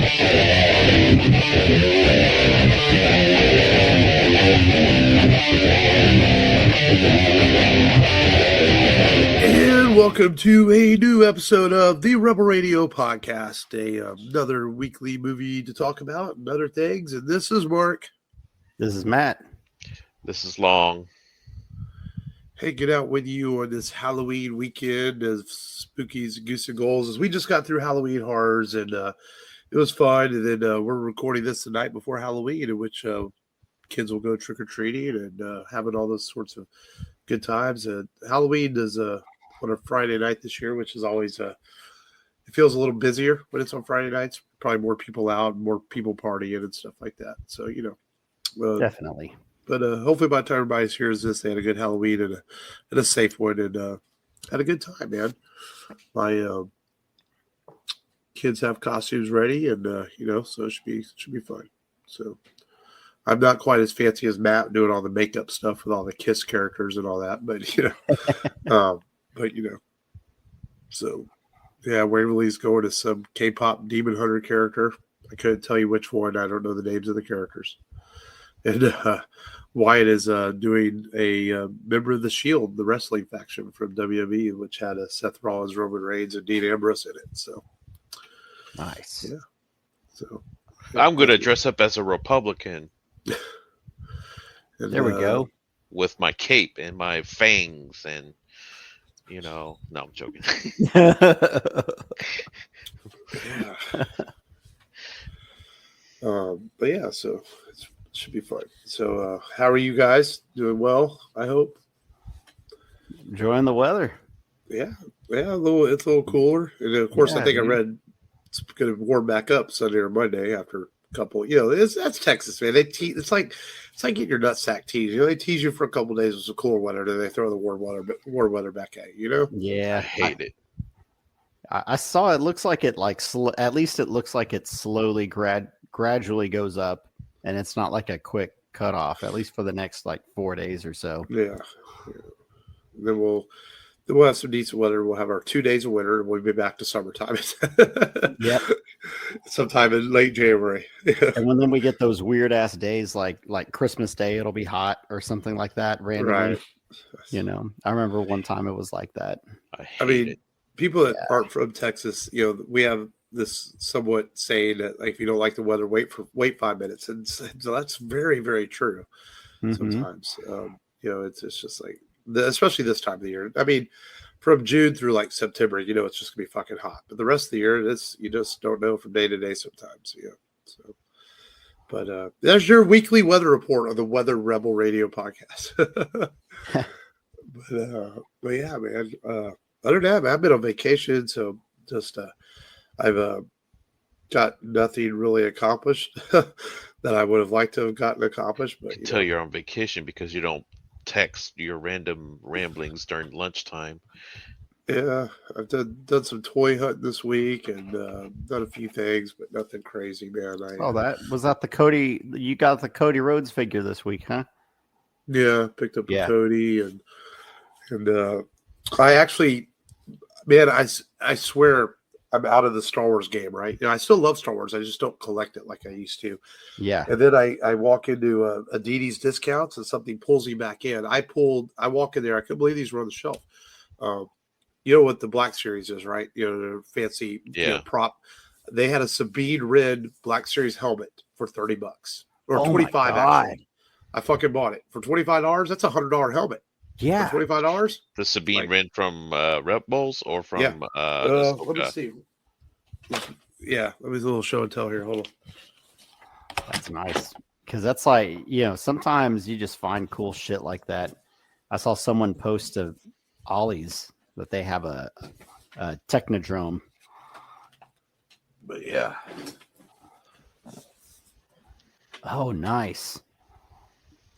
And welcome to a new episode of the Rebel Radio Podcast, another weekly movie to talk about and other things. And this is Mark. This is Matt. This is Long. Hanging out with you on this Halloween weekend of Spookies and Goose and Goals as we just got through Halloween horrors, and it was fun. And then we're recording this the night before Halloween, in which kids will go trick-or-treating and having all those sorts of good times. Halloween is on a Friday night this year, which is always it feels a little busier when it's on Friday nights. Probably more people out, more people partying and stuff like that. So, Definitely. But hopefully by the time everybody hears this, they had a good Halloween and a safe one, and had a good time, man. My kids have costumes ready, and so it should be fun. So I'm not quite as fancy as Matt doing all the makeup stuff with all the Kiss characters and all that, but so yeah, Waverly's going to some K-pop Demon Hunter character. I couldn't tell you which one. I don't know the names of the characters. And Wyatt is doing a member of the Shield, the wrestling faction from WWE, which had Seth Rollins, Roman Reigns, and Dean Ambrose in it. So nice. Yeah. So I'm going to dress up as a Republican. And, there we go. With my cape and my fangs and, no, I'm joking. Yeah. But yeah, so it should be fun. So how are you guys? Doing well, I hope. Enjoying the weather. Yeah, it's a little cooler. And of course, Yeah, I think dude. I read it's going to warm back up Sunday or Monday after a couple. That's Texas, man. It's like getting your nutsack teased. They tease you for a couple of days with some cooler weather, then they throw the warm weather back at you. Yeah, I hate it. I saw it. Looks like it at least it looks like it slowly gradually goes up, and it's not like a quick cutoff. At least for the next 4 days or so. Yeah. Then we'll have some decent weather. We'll have our 2 days of winter, and we'll be back to summertime. Yep. Sometime in late January. And then we get those weird ass days like Christmas Day, it'll be hot or something like that randomly. Right. I remember one time it was like that. I hate it. People that aren't from Texas, we have this somewhat saying that if you don't like the weather, wait 5 minutes, and so that's very, very true. Mhm. Sometimes, it's just like, especially this time of the year. I mean, from June through September, it's just gonna be fucking hot. But the rest of the year, you just don't know from day to day sometimes. So, but there's your weekly weather report on the Weather Rebel Radio Podcast. but yeah, man. Other than that, man, I've been on vacation, so just I've got nothing really accomplished that I would have liked to have gotten accomplished. But Until you're on vacation because you don't text your random ramblings during lunchtime. yeah, I've done some toy hunting this week and done a few things, but nothing crazy, man. That the Cody. You got the Cody Rhodes figure this week, huh? Yeah, picked up a Cody and I actually, man, I swear I'm out of the Star Wars game, right? I still love Star Wars. I just don't collect it like I used to. Yeah. And then I walk into a Adidas discounts and something pulls me back in. I walk in there. I couldn't believe these were on the shelf. You know what the Black Series is, right? The fancy prop. They had a Sabine Red Black Series helmet for $30 or $25. Actually, I fucking bought it for $25. That's $100 helmet. Yeah, for $25. The Sabine Wren from Red Bulls or from? Yeah. Let me see. Yeah, let me do a little show and tell here. Hold on. That's nice because that's sometimes you just find cool shit like that. I saw someone post of Ollie's that they have a Technodrome. But yeah. Oh, nice.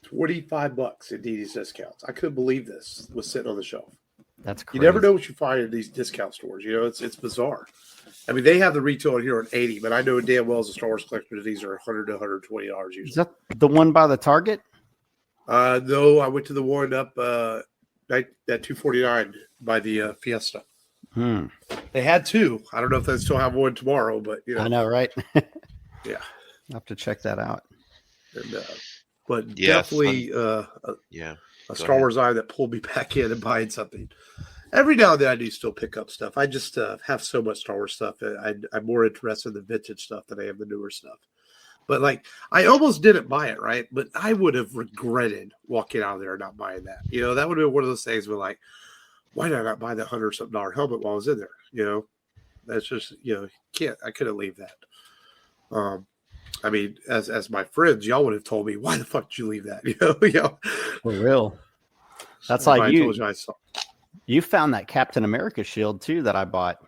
$25 Adidas discounts. I couldn't believe this was sitting on the shelf. That's crazy. You never know what you find in these discount stores. It's bizarre. I mean, they have the retail here on $80, but I know damn well as a Star Wars collector, these are $100 to $120 usually. Is that the one by the Target? No, I went to the one up at $249 by the Fiesta. They had two. I don't know if they still have one tomorrow, but I know, right? Yeah. I'll have to check that out. And but Yes, definitely Yeah. a Go Star ahead. Wars eye that pulled me back in and buying something. Every now and then I do still pick up stuff. I just have so much Star Wars stuff. I'm more interested in the vintage stuff than I am the newer stuff. But like, I almost didn't buy it, right? But I would have regretted walking out of there and not buying that. You know, that would have been one of those things where like, why did I not buy that $100-something helmet while I was in there? You know, that's just, you know, I couldn't leave that. I mean, as my friends, y'all would have told me, why the fuck did you leave that? You know, For real. That's if like I told you I saw. You found that Captain America shield too that I bought.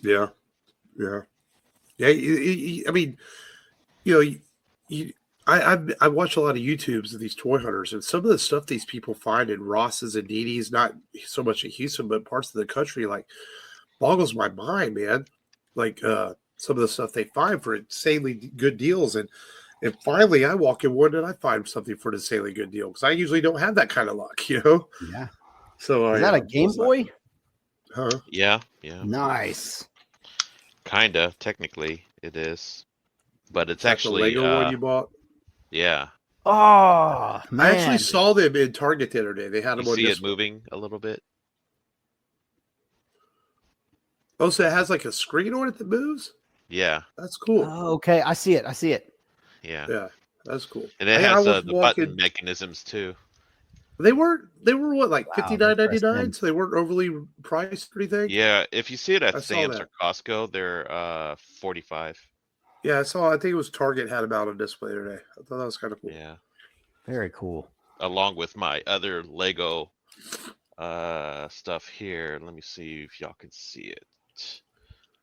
Yeah. Yeah. Yeah. I mean, you know, I watch a lot of YouTubes of these toy hunters, and some of the stuff these people find in Ross's and Dini's, not so much in Houston, but parts of the country, like boggles my mind, man. Like some of the stuff they find for insanely good deals, and finally I walk in one and I find something for an insanely good deal because I usually don't have that kind of luck, you know. Yeah. So Is that a Game Boy? Huh? Yeah. Yeah. Nice. Kinda. Technically, it is, but it's Is that the actually Lego one you bought? yeah. Oh man. I actually saw them in Target the other day. They had You them on see it display. moving a little bit. Oh, so it has like a screen on it that moves? Yeah. That's cool. Oh, okay. I see it. Yeah. Yeah, that's cool. And it I has was the walking. button mechanisms too. They were what, like Wow, $59.99, so they weren't overly priced or anything. Yeah. If you see it I at saw Sam's that. or Costco, they're 45. Yeah, I think it was Target had them out on display today. I thought that was kind of cool. Yeah. Very cool. Along with my other Lego stuff here. Let me see if y'all can see it.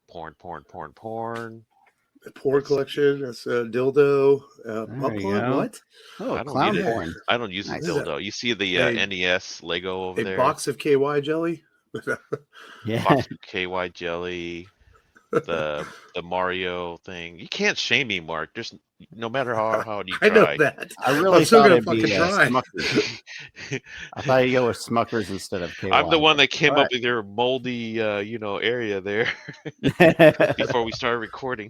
Porn. The porn collection. That's a dildo. There you Popcorn. go. What? Oh, I don't clown need it. porn. I don't use Nice. the dildo. You see the A- NES Lego over A there? box of KY jelly. Yeah. Box of KY jelly, the Mario thing. You can't shame me, Mark. Just no matter how hard you I know try. that. I really I'm still thought gonna it'd be fucking try. Smuckers. I thought you'd go with Smuckers instead of KY. I'm the one that came All up with your moldy, area there right. before we started recording.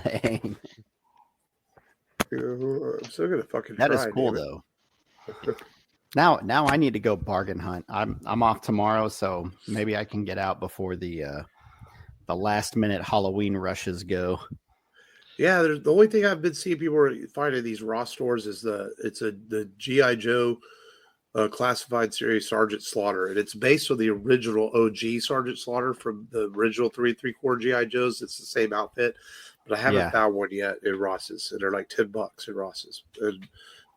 Dang. I'm still gonna fucking That try. is cool damn it. though. Now I need to go bargain hunt. I'm off tomorrow, so maybe I can get out before the last minute Halloween rushes go. Yeah, the only thing I've been seeing people find in these Ross stores is the GI Joe classified series Sergeant Slaughter, and it's based on the original OG Sergeant Slaughter from the original 3 3/4 GI Joes. It's the same outfit, but I haven't found one yet in Ross's, and they're like $10 in Ross's, and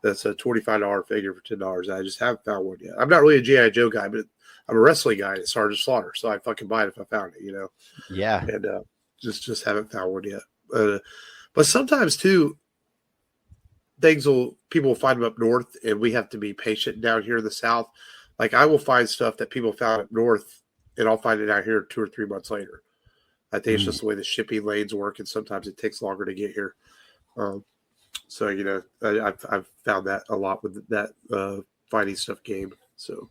that's a $25 figure for $10. I just haven't found one yet. I'm not really a GI Joe guy, but I'm a wrestling guy at Sergeant Slaughter, so I'd fucking buy it if I found it, you know. Yeah. And just haven't found one yet. But sometimes too, people will find them up north, and we have to be patient down here in the south. Like I will find stuff that people found up north, and I'll find it out here 2 or 3 months later. I think it's just the way the shipping lanes work, and sometimes it takes longer to get here. So you know, I've found that a lot with that finding stuff game. So,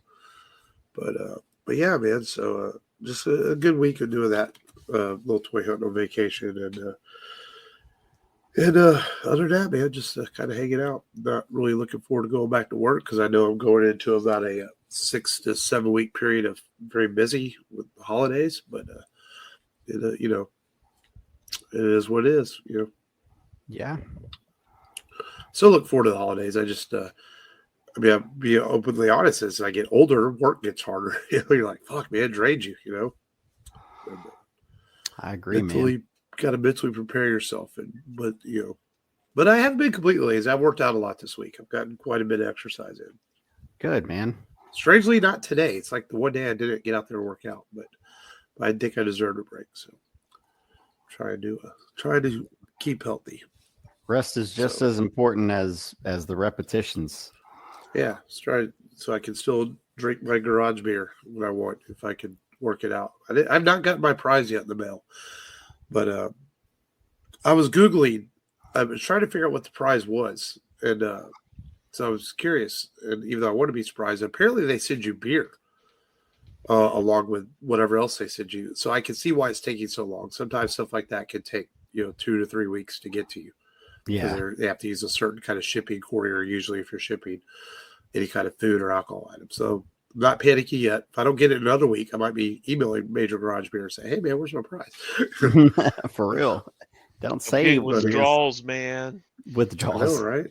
but yeah, man. So just a good week of doing that little toy hunting on vacation, and other than that, man, just kind of hanging out. Not really looking forward to going back to work because I know I'm going into about a 6 to 7 week period of very busy with the holidays. But you know, it is what it is. You know. Yeah. So look forward to the holidays. I just, I'll be openly honest. As I get older, work gets harder. You know, you're like, fuck, man, it drains you. You know. And, I agree, mentally, man. got to mentally prepare yourself, but I haven't been completely lazy. I've worked out a lot this week. I've gotten quite a bit of exercise in. Good, man. Strangely, not today. It's like the one day I didn't get out there and work out, but I think I deserved a break. So try to keep healthy. Rest is just as important as the repetitions. Yeah, try so I can still drink my garage beer when I want if I can work it out. I've not gotten my prize yet in the mail, but I was Googling. I was trying to figure out what the prize was, and so I was curious. And even though I want to be surprised, apparently they send you beer along with whatever else they send you. So I can see why it's taking so long. Sometimes stuff like that can take 2 to 3 weeks to get to you. Yeah. Because they have to use a certain kind of shipping courier, usually if you're shipping any kind of food or alcohol item. So I'm not panicky yet. If I don't get it in another week, I might be emailing Major Garage Beer and say, hey, man, where's my prize? For real. Don't I'm say getting what it is. withdrawals, man. I know, Withdrawals. right?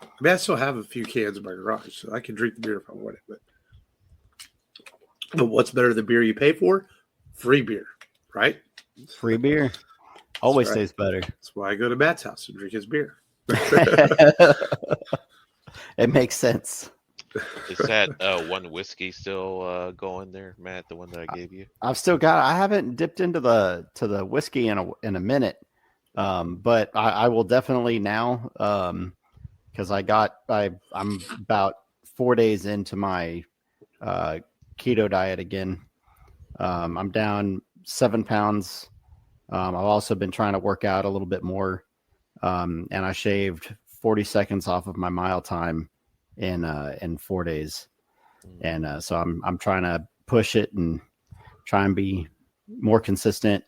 I mean, I still have a few cans in my garage, so I can drink the beer if I want it. But what's better than beer you pay for? Free beer, right? Free beer always right. tastes better. That's why I go to Matt's house and drink his beer. It makes sense. Is that one whiskey still going there, Matt? The one that I gave you? I've still got. I haven't dipped into the whiskey in a minute, but I will definitely now because I'm about 4 days into my keto diet again. I'm down 7 pounds. I've also been trying to work out a little bit more, and I shaved 40 seconds off of my mile time in 4 days, and so I'm trying to push it and try and be more consistent.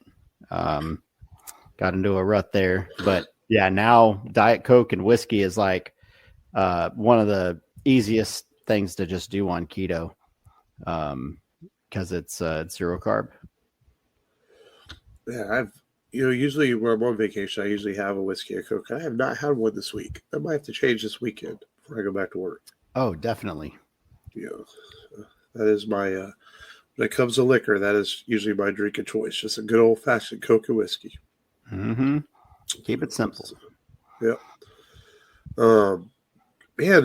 Got into a rut there, but yeah, now Diet Coke and whiskey is like one of the easiest things to just do on keto, because it's zero carb. Yeah, I've usually when I'm on vacation, I usually have a whiskey and Coke. I have not had one this week. I might have to change this weekend before I go back to work. Oh, definitely. That is my when it comes to liquor, that is usually my drink of choice. Just a good old fashioned Coke and whiskey. Mm-hmm. Keep it simple. Yeah. Man,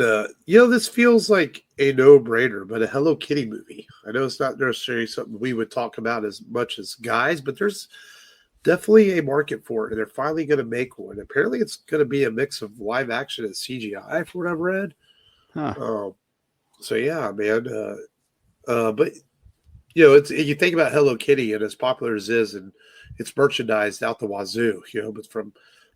this feels like a no-brainer, but a Hello Kitty movie. I know it's not necessarily something we would talk about as much as guys, but there's definitely a market for it, and they're finally going to make one. Apparently, it's going to be a mix of live action and CGI, from what I've read. Huh. So yeah, man. But it's you think about Hello Kitty, and as popular as it is, and it's merchandised out the wazoo, but from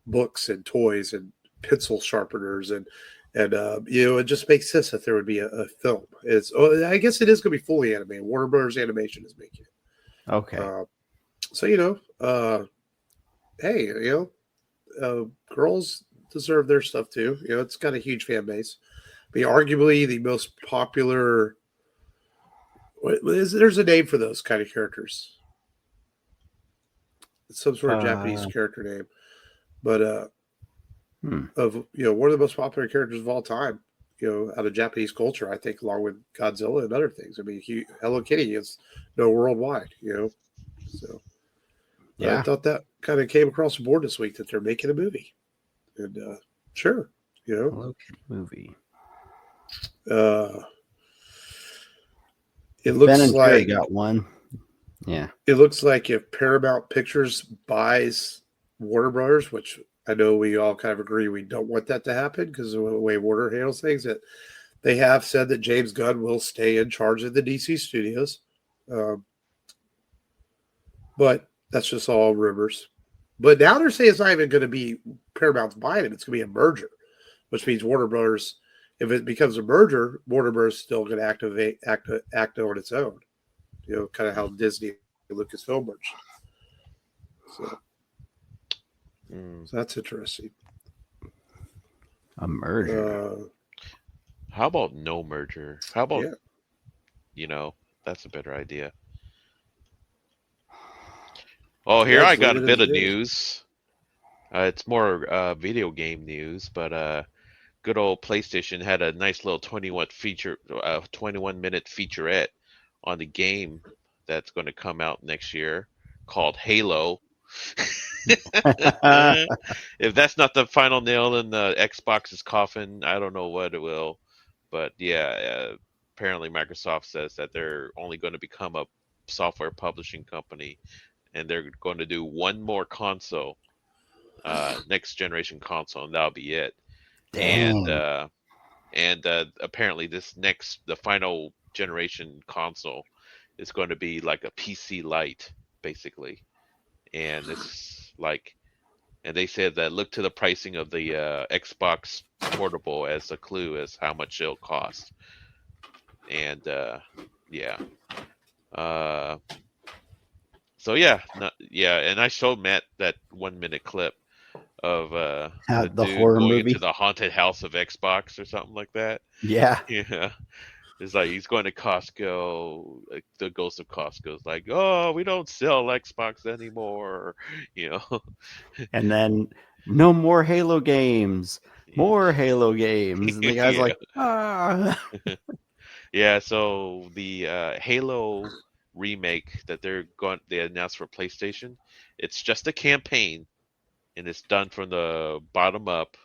books and toys and pencil sharpeners and it just makes sense that there would be a film. I guess it is going to be fully animated. Warner Brothers Animation is making it. Okay. So hey, girls deserve their stuff too. It's got a huge fan base. I mean, arguably the most popular. There's a name for those kind of characters. It's some sort of Japanese character name, but of one of the most popular characters of all time. Out of Japanese culture, I think, along with Godzilla and other things. I mean, Hello Kitty is worldwide. So yeah, I thought that kind of came across the board this week that they're making a movie, and sure, Hello Kitty movie. It looks like got one. Yeah, it looks like if Paramount Pictures buys Warner Brothers, which I know we all kind of agree we don't want that to happen because of the way Warner handles things, that they have said that James Gunn will stay in charge of the DC studios. But that's just all rumors. But now they're saying it's not even going to be Paramount's buying it. It's going to be a merger, which means Warner Brothers, if it becomes a merger, Warner Brothers is still going to act on its own. Kind of how Disney and Lucasfilm merged. So that's interesting. A merger. How about no merger? How about that's a better idea. Oh, here I got a bit of news. It's more video game news, but good old PlayStation had a nice little 21-minute featurette on the game that's going to come out next year called Halo. If that's not the final nail in the Xbox's coffin, I don't know what it will. But yeah, apparently Microsoft says that they're only going to become a software publishing company, and they're going to do one more console, next generation console, and that'll be it. Dang. And apparently the final generation console is going to be like a PC Lite, basically. And it's like, and they said that look to the pricing of the Xbox Portable as a clue as how much it'll cost. And So yeah, and I showed Matt that 1 minute clip of the The dude horror going into movie. the haunted house of Xbox or something like that. Yeah. Yeah. It's like he's going to Costco. Like the ghost of Costco is like, "Oh, we don't sell Xbox anymore." You know. And then no more Halo games. More Halo games. And the guy's Yeah. like, ah. Yeah. So the Halo remake that they announced for PlayStation, it's just a campaign, and it's done from the bottom up.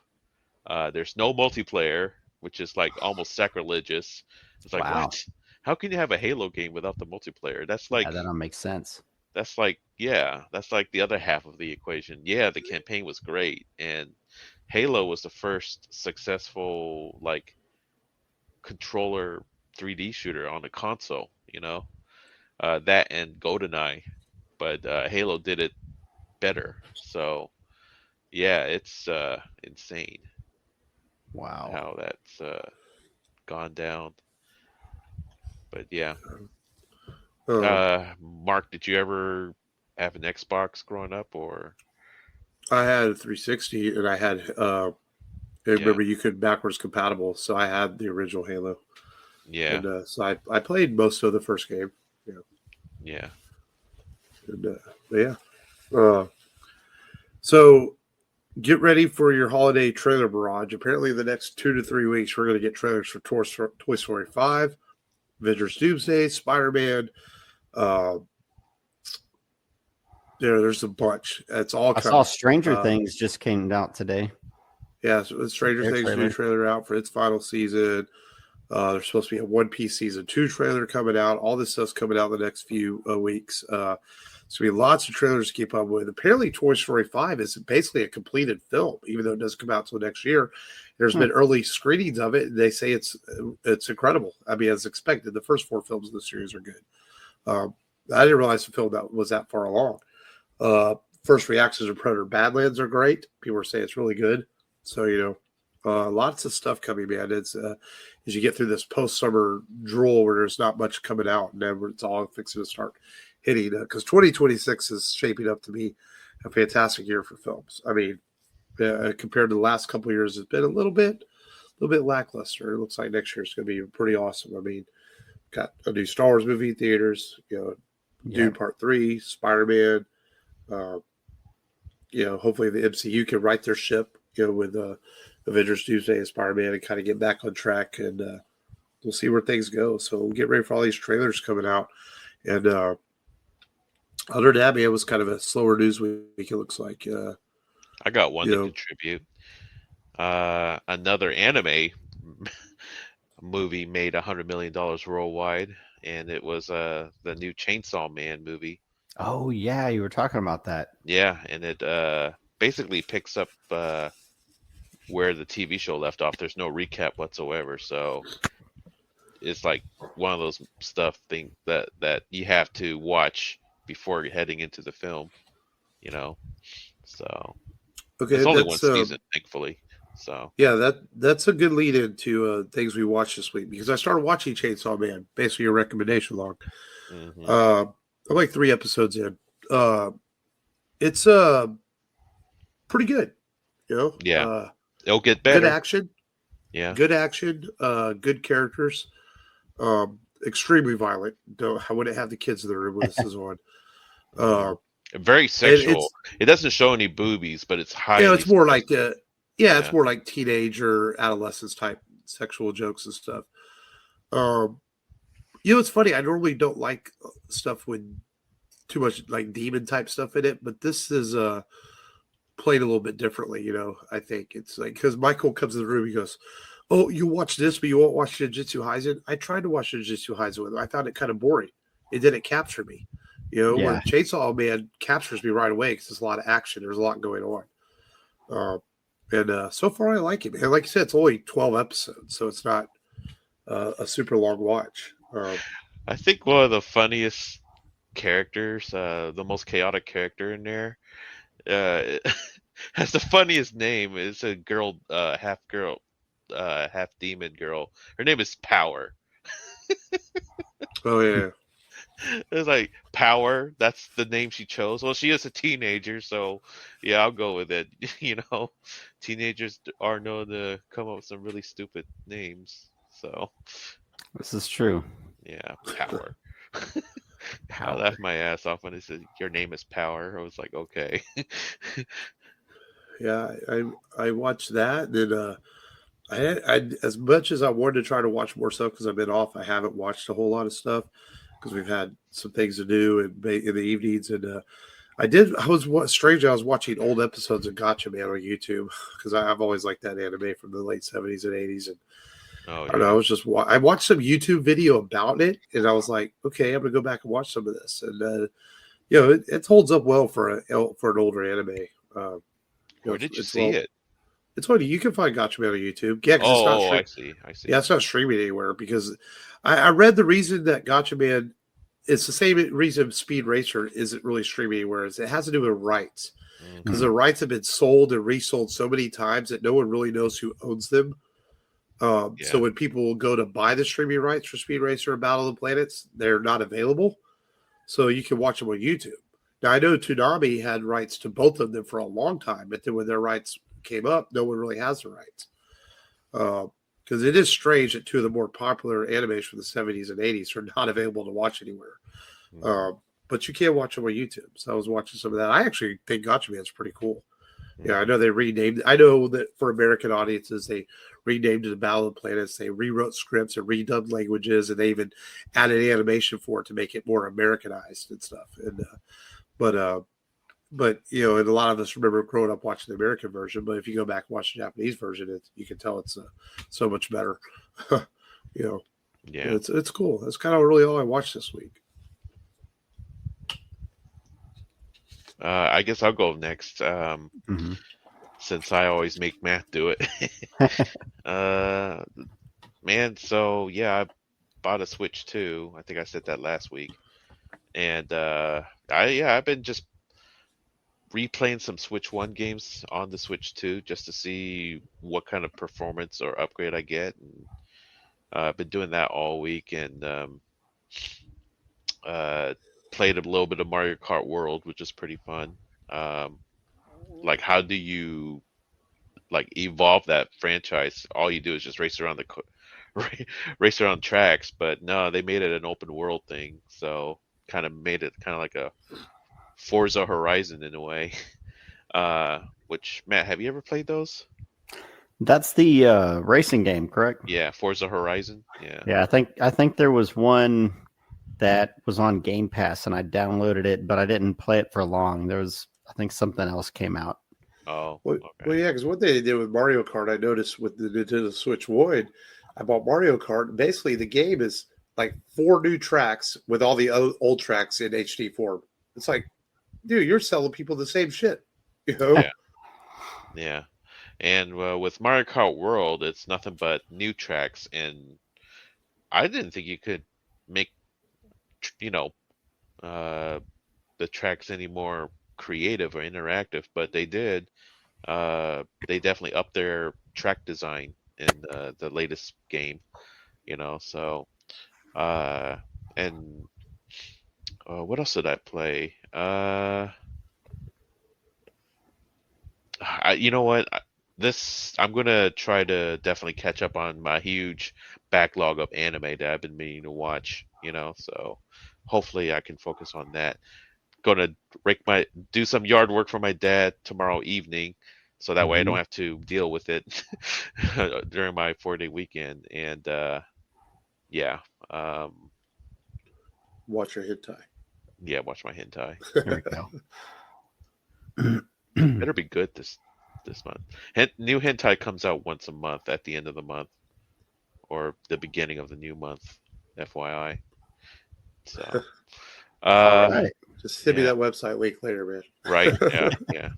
There's no multiplayer, which is like almost sacrilegious. It's like, Wow. what? How can you have a Halo game without the multiplayer? Yeah, that don't make sense. That's like the other half of the equation. Yeah, the campaign was great, and Halo was the first successful like controller 3D shooter on a console. That and GoldenEye, but Halo did it better. So yeah, it's insane Wow. how that's gone down. But yeah, Um, Mark, did you ever have an Xbox growing up, or I had a 360, and I had. I yeah, remember you could backwards compatible, so I had the original Halo, yeah, and so I played most of the first game. You know, yeah? and but yeah. Uh, so get ready for your holiday trailer barrage. Apparently, the next 2 to 3 weeks, we're going to get trailers for Toy Story 5, Avengers Doomsday, Spider Man. Uh, there's a bunch. It's all I saw coming. Stranger Things just came out today. Yeah, so Stranger Their Things new trailer. trailer out for its final season. There's supposed to be a One Piece season 2 trailer coming out. All this stuff's coming out in the next few weeks. So we have lots of trailers to keep up with. Apparently, Toy Story 5 is basically a completed film, even though it doesn't come out until next year. There's been early screenings of it, and they say it's incredible. I mean, as expected, the first 4 films in the series are good. Um, I didn't realize the film that was that far along. First reactions to Predator Badlands are great. People are saying it's really good. So, lots of stuff coming, man. It's as you get through this post-summer drool where there's not much coming out, and then it's all fixing to start hitting. Because 2026 is shaping up to be a fantastic year for films. I mean, compared to the last couple of years, it's been a little bit lackluster. It looks like next year is going to be pretty awesome. I mean, got a new Star Wars movie in theaters. Yeah. Dune Part 3, Spider-Man. Uh, hopefully the MCU can right their ship. With Avengers Doomsday and Spider-Man and kind of get back on track, and we'll see where things go. So we'll get ready for all these trailers coming out. And other than that, man, it was kind of a slower news week. It looks like. I got one to know, contribute. Another anime movie made $100 million worldwide, and it was the new Chainsaw Man movie. Oh yeah, you were talking about that. Yeah, and it basically picks up where the TV show left off. There's no recap whatsoever, so it's like one of those that you have to watch before heading into the film. So okay, it's only one that's season, thankfully. So yeah, that's a good lead into things we watched this week, because I started watching Chainsaw Man, basically your recommendation log. mhm. I'm like 3 episodes in. It's pretty good. Yeah, it'll get Good better. action, Yeah, good characters. Extremely violent. I wouldn't have the kids in the room when this is on. Uh, very and sexual. It doesn't show any boobies, but it's highly it's more like suggestive. it's more like teenager, adolescence type sexual jokes and stuff. Um, it's funny. I normally don't like stuff with too much like demon type stuff in it, but this is played a little bit differently. I think it's like, because Michael comes in the room, he goes, "Oh, you watch this, but you won't watch Jujutsu Kaisen." I tried to watch Jujutsu Kaisen with him. I found it kind of boring. It didn't capture me. Where Yeah. Chainsaw Man captures me right away because there's a lot of action. There's a lot going on. And so far, I like it. And like you said, it's only 12 episodes, so it's not a super long watch. I think one of the funniest characters, the most chaotic character in there, uh, has the funniest name. It's a girl, half demon girl. Her name is Power. Oh, yeah. It's like Power. That's the name she chose. Well, she is a teenager, so yeah, I'll go with it. Teenagers are known to come up with some really stupid names. So This is true. yeah, Power. I Power. laughed my ass off when they said your name is Power. I was like, okay. Yeah, I watched that. Then I as much as I wanted to try to watch more stuff because I've been off, I haven't watched a whole lot of stuff because we've had some things to do in the evenings. And I was strange. I was watching old episodes of Gotcha Man on YouTube because I've always liked that anime from the late 70s and 80s. And Oh I don't know. I yeah. was just I watched some YouTube video about it, and I was like, okay, I'm gonna go back and watch some of this. And it holds up well for an older anime. Uh, Where did you it's see well. it? It's funny. You can find Gotcha Man on YouTube. Yeah, because it's not Oh, I streaming. see. I see. Yeah, it's not streaming anywhere because I read the reason that Gotcha Man. It's the same reason Speed Racer isn't really streaming anywhere. Is it has to do with rights because Mhm. the rights have been sold and resold so many times that no one really knows who owns them. So Yeah. when people go to buy the streaming rights for Speed Racer and Battle of the Planets, they're not available. So you can watch them on YouTube. Now I know Toonami had rights to both of them for a long time, but then when their rights came up, no one really has the rights. Because it is strange that two of the more popular animes from the 70s and 80s are not available to watch anywhere. Mhm. But you can watch them on YouTube. So I was watching some of that. I actually think Gotcha Man's pretty cool. Yeah, I Mhm. know they renamed. I know that for American audiences, they renamed it the Battle of the Planets. They rewrote scripts and redubbed languages, and they even added animation for it to make it more Americanized and stuff. And but and a lot of us remember growing up watching the American version. But if you go back and watch the Japanese version, you can tell it's so much better. you know, Yeah. it's cool. That's kind of really all I watched this week. I guess I'll go next. Mhm. Since I always make Matt do it. uh, Man, so yeah, I bought a Switch too. I think I said that last week, and I've been just replaying some Switch One games on the Switch 2 just to see what kind of performance or upgrade I get. And I've been doing that all week, and uh, played a little bit of Mario Kart World, which is pretty fun. Um, like, how do you like evolve that franchise? All you do is just race around race around tracks, but no, they made it an open world thing, so kind of made it kind of like a Forza Horizon in a way. Which Matt, have you ever played those? That's the racing game, correct? Yeah, Forza Horizon. Yeah. Yeah, I think there was one that was on Game Pass, and I downloaded it, but I didn't play it for long. There was, I think, something else came out. Oh, Well, okay. yeah, because what they did with Mario Kart, I noticed with the Nintendo Switch One, I bought Mario Kart. Basically, the game is like 4 new tracks with all the old tracks in HD form. It's like, dude, you're selling people the same shit, you know? Yeah, yeah. And with Mario Kart World, it's nothing but new tracks, and I didn't think you could make, you know, uh, the tracks any more creative or interactive, but they did. They definitely upped their track design in the latest game, So, uh, and what else did I play? You know what? I'm gonna try to definitely catch up on my huge backlog of anime that I've been meaning to watch. So hopefully I can focus on that. Gonna do some yard work for my dad tomorrow evening, so that way I don't Mhm. have to deal with it during my 4-day weekend. And yeah, um, Watch your hentai. yeah, watch my hentai. There we go. Better be good this month. New hentai comes out once a month at the end of the month or the beginning of the new month, FYI. So, All uh, right. Just send me yeah, that website link later, man. right, yeah,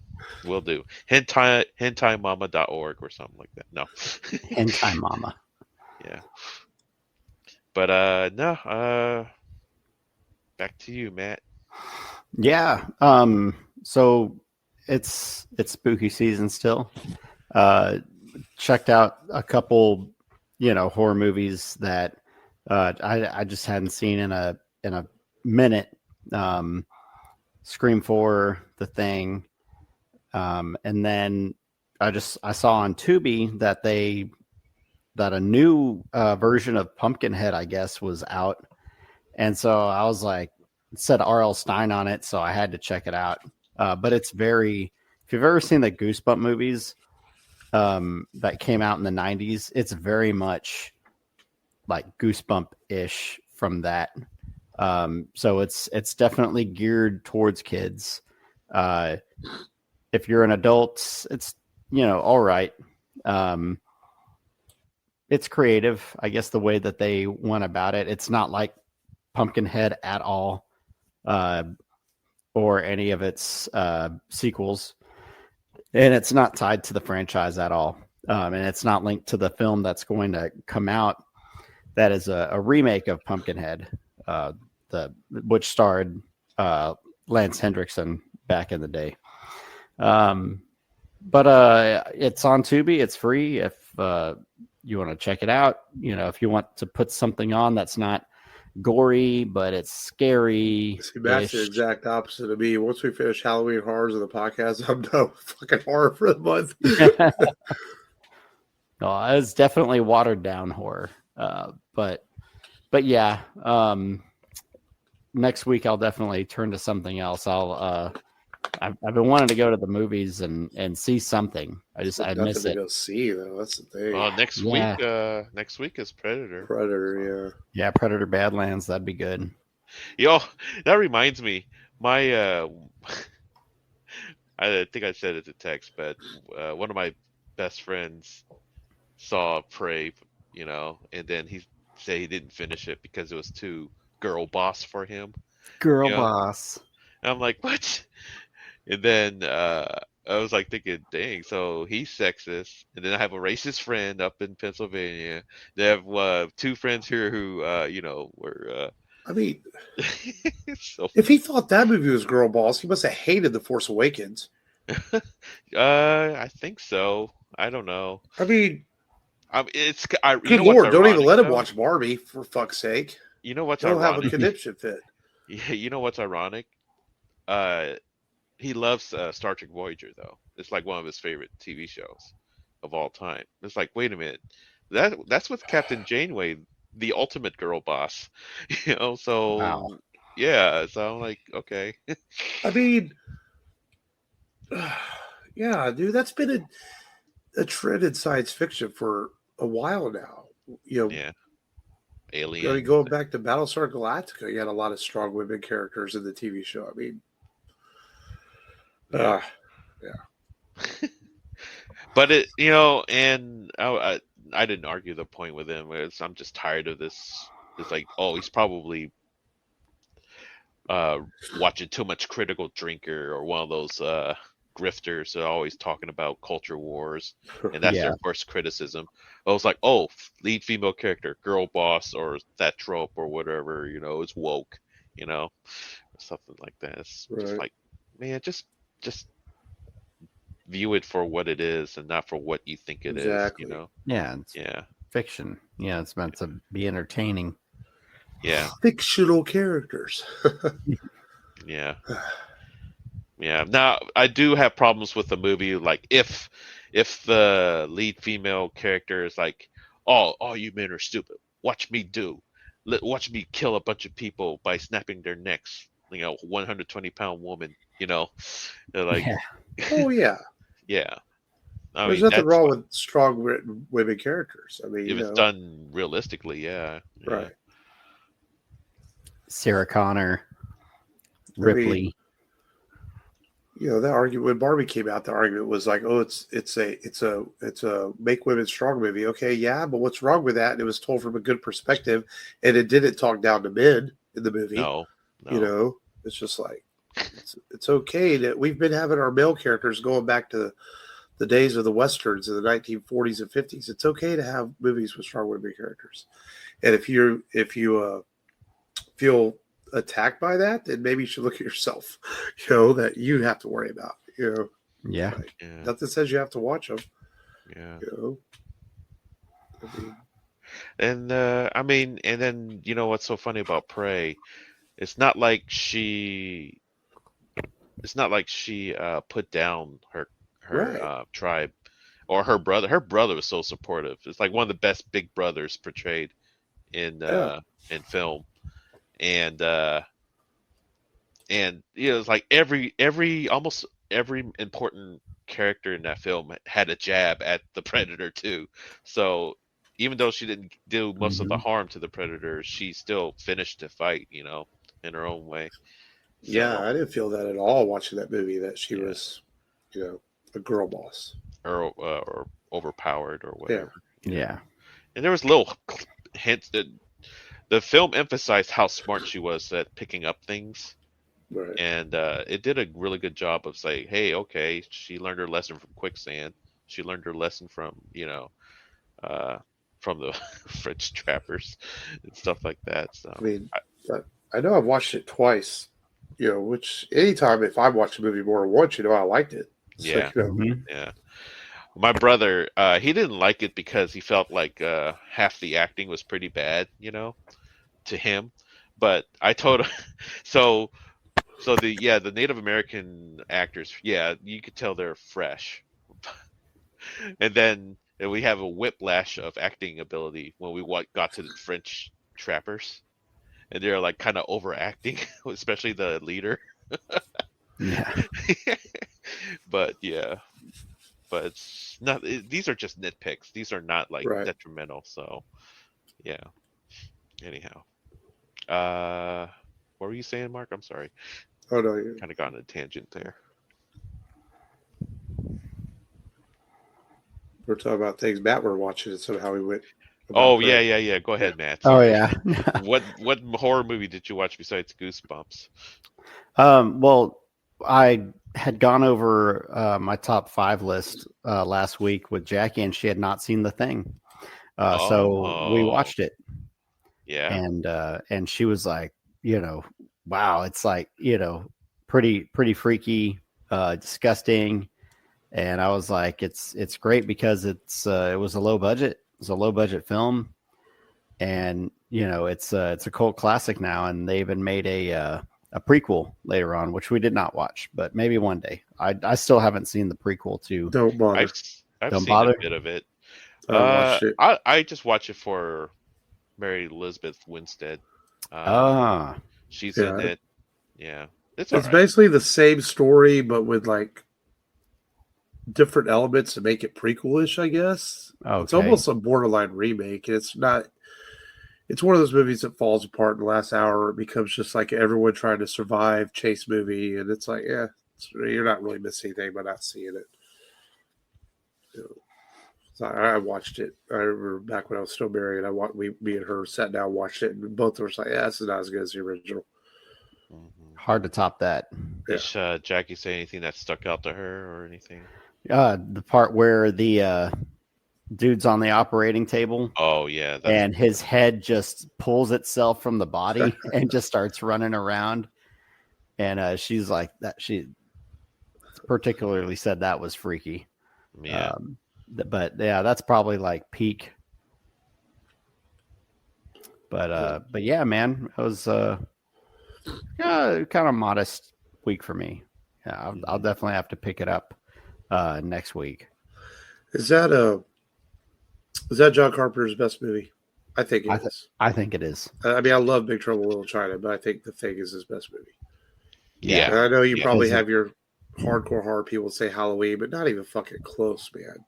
will do. Hentaimama.org or something like that. No, Hentai Mama. yeah, but no, back to you, Matt. Yeah. So it's spooky season still. Uh, checked out a couple, horror movies that I just hadn't seen in a minute. Scream 4, The Thing, and then I saw on Tubi that a new version of Pumpkinhead, I guess, was out, and so I was like, it said R.L. Stein on it, so I had to check it out. But it's very, if you've ever seen the Goosebump movies that came out in the 90s, it's very much like Goosebump-ish from that. So it's definitely geared towards kids. If you're an adult, it's, all right. It's creative, I guess, the way that they went about it. It's not like Pumpkinhead at all, or any of its sequels, and it's not tied to the franchise at all. And it's not linked to the film that's going to come out. That is a remake of Pumpkinhead, which starred Lance Hendrickson back in the day. But it's on Tubi. It's free if you want to check it out. If you want to put something on that's not gory, but it's scary. See, that's the exact opposite of me. Once we finish Halloween horrors of the podcast, I'm done with fucking horror for the month. No, it's definitely watered down horror. But yeah, next week I'll definitely turn to something else. I've been wanting to go to the movies and see something. I miss it. Go see though. That's the thing. Next week is Predator. Predator, yeah, Predator Badlands. That'd be good. Yo, that reminds me. My I think I said it to text, but one of my best friends saw Prey, and then he said he didn't finish it because it was too girl boss for him. Girl boss. And I'm like, what? And then I was like thinking, dang, so he's sexist. And then I have a racist friend up in Pennsylvania. They have two friends here who, were. I mean, so, if he thought that movie was girl boss, he must have hated The Force Awakens. I think so. I don't know. I mean, it's good Lord, don't even let him watch Barbie, for fuck's sake. You know what's He'll ironic? have a conniption fit. Yeah, you know what's ironic? He loves Star Trek Voyager, though. It's like one of his favorite TV shows of all time. It's like, wait a minute, that's with Captain Janeway, the ultimate girl boss. So wow. Yeah. So I'm like, okay. I mean, yeah, dude, that's been a trend in science fiction for a while now. Yeah. Alien. Going back to Battlestar Galactica, you had a lot of strong women characters in the TV show. I mean, yeah. But and I didn't argue the point with him. I'm just tired of this. It's like, oh, he's probably watching too much Critical Drinker or one of those grifters that are always talking about culture wars, and that's their first criticism. I was like, oh, lead female character, girl boss, or that trope or whatever, it's woke, or something like that. It's just like, man, just view it for what it is and not for what you think it is. Yeah, it's fiction. Yeah, it's meant to be entertaining. Yeah, fictional characters. Yeah. Now I do have problems with the movie. Like if the lead female character is like, "Oh, you men are stupid. Watch me watch me kill a bunch of people by snapping their necks." 120-pound woman. They're like, oh yeah, yeah. There's nothing wrong with strong women characters. I mean, if it's done realistically, yeah. Right. Sarah Connor, Ripley. That argument when Barbie came out, the argument was like, "Oh, it's a make women strong movie." Okay, yeah, but what's wrong with that? And it was told from a good perspective, and it didn't talk down to men in the movie. No. It's just like it's okay that we've been having our male characters going back to the days of the westerns in the 1940s and 50s. It's okay to have movies with strong women characters, and if you feel attacked by that, then maybe you should look at yourself. That you have to worry about. Yeah. Nothing says you have to watch them. Yeah. I mean, and then what's so funny about Prey? it's not like she put down her Right. tribe or her brother. Her brother was so supportive. It's like one of the best big brothers portrayed in Yeah. film. And it's like every almost every important character in that film had a jab at the predator too. So even though she didn't do most of the Mhm. harm to the predator, she still finished the fight, in her own way. Yeah, So I didn't feel that at all watching that movie. That she yeah, was, a girl boss. or overpowered or Yeah. whatever. Yeah. And there was little hints that the film emphasized how smart she was at picking up things. Right. And it did a really good job of saying, hey, okay, she learned her lesson from quicksand. She learned her lesson from, uh, from the French trappers and stuff like that. I So, mean, I know I've watched it twice. Which anytime if I watch a movie more than once, I liked it. So yeah, Mhm. yeah. My brother, he didn't like it because he felt like half the acting was pretty bad, to him. But I told him, so the Native American actors, yeah, you could tell they're fresh. And then we have a whiplash of acting ability when we got to the French trappers, and they're like kind of overacting, especially the leader. Yeah. But yeah, but it's not. These are just nitpicks. These are not like right. detrimental. So yeah. Anyhow, what were you saying, Mark? I'm sorry. Oh no, Kind of got on a tangent there. we're talking about things Matt were watching, and somehow we went about Oh yeah, her. yeah, yeah. Go Yeah. ahead, Matt. Oh Sorry. yeah. What horror movie did you watch besides Goosebumps? Well, I had gone over my top 5 list last week with Jackie, and she had not seen The Thing. So we Oh, watched it, yeah. and she was like, wow, it's like, pretty freaky, disgusting. And I was like, it's great because it was a low budget. It was a low budget film, and it's a cult classic now, and they even made a prequel later on, which we did not watch, but maybe one day. I still haven't seen the prequel to Don't bother. I've Don't seen a Bother. bit of it. I watched it. I just watch it for Mary Elizabeth Winstead. Um, Ah, she's in Yeah, it. Yeah, it's all it's right. basically the same story, but with like different elements to make it prequelish. I guess it's okay. almost a borderline remake. It's not. It's one of those movies that falls apart in the last hour. It becomes just like everyone trying to survive chase movie, and it's like, yeah, you're not really missing anything by not seeing it. So I watched it. I remember back when I was still married. Me and her sat down, watched it, and both of us like, yeah, this is not as good as the original. Mhm. Hard to top that. Yeah. Did Jackie say anything that stuck out to her or anything? The part where the dude's on the operating table Oh yeah, that's and his head just pulls itself from the body and just starts running around. And she's like that. She particularly said that was freaky. yeah. But yeah, that's probably like peak. But yeah, man, it was kind of modest week for me. Yeah, I'll definitely have to pick it up next week. Is that John Carpenter's best movie? I think it is. I think it is. I mean, I love Big Trouble in Little China, but I think The Thing is his best movie. Yeah. And I know you Yeah. probably Is it- have your hardcore horror people say Halloween, but not even fucking close, man.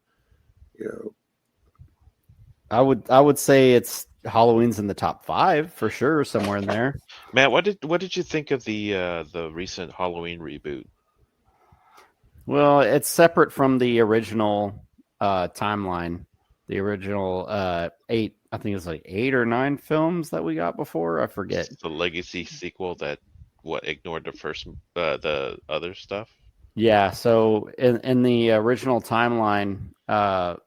I would say it's Halloween's in the top 5 for sure, somewhere in there. Matt, what did you think of the recent Halloween reboot? Well, it's separate from the original timeline. The original 8, I think it's like 8 or 9 films that we got before. I forget. The legacy sequel that ignored the first the other stuff. Yeah, so in the original timeline,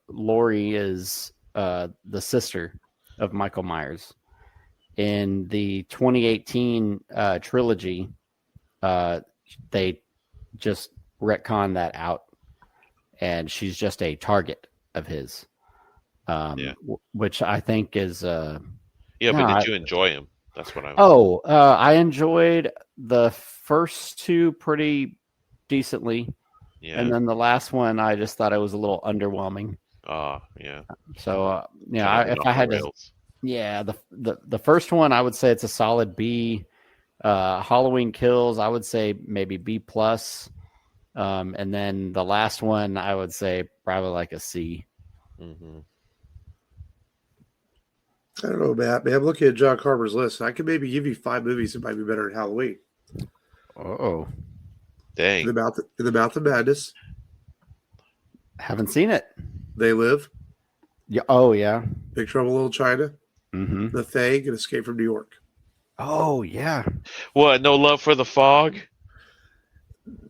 Laurie is the sister of Michael Myers. In the 2018 trilogy, they just retcon that out, and she's just a target of his. Yeah. Which I think is Yeah, no, but did you enjoy him That's what I'm. Oh, I enjoyed the first two pretty decently, Yeah. and then the last one I just thought it was a little underwhelming. Yeah. So Kind of went if off I the had to, rails. yeah, the first one I would say it's a solid B. Halloween Kills I would say maybe B plus, and then the last one I would say probably like a C. Mm-hmm. I don't know, Matt. Man, I'm looking at John Carver's list. I could maybe give you 5 movies that might be better than Halloween. Oh, Dang. In the Mouth of Madness, haven't seen it. They Live, Yeah. Oh yeah. Big Trouble in Little China, Mm-hmm. The Thing, and Escape from New York. Oh yeah. What? No love for the fog?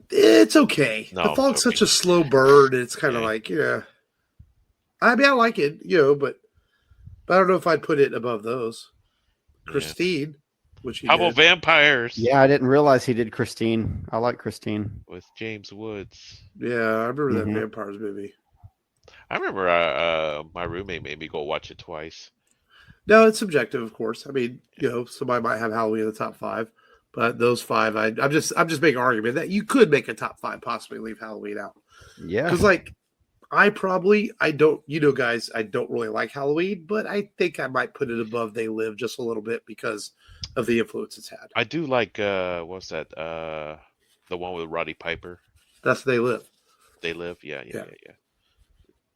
It's okay. No, The I'm Fog's joking. such a slow burn. It's kind of Yeah. like, yeah. I mean, I like it, but I don't know if I'd put it above those. Yeah. Christine, which he How did. about Vampires? Yeah, I didn't realize he did Christine. I like Christine. With James Woods. Yeah, I remember Mhm. that Vampires movie. I remember my roommate made me go watch it twice. No, it's subjective, of course. I mean, somebody might have Halloween in the top 5, but those 5, I'm just making an argument that you could make a top 5, possibly leave Halloween out. Yeah. Because, I don't, guys, I don't really like Halloween, but I think I might put it above They Live just a little bit because of the influence it's had. I do like what's that? The one with Roddy Piper. That's They Live. They Live. Yeah.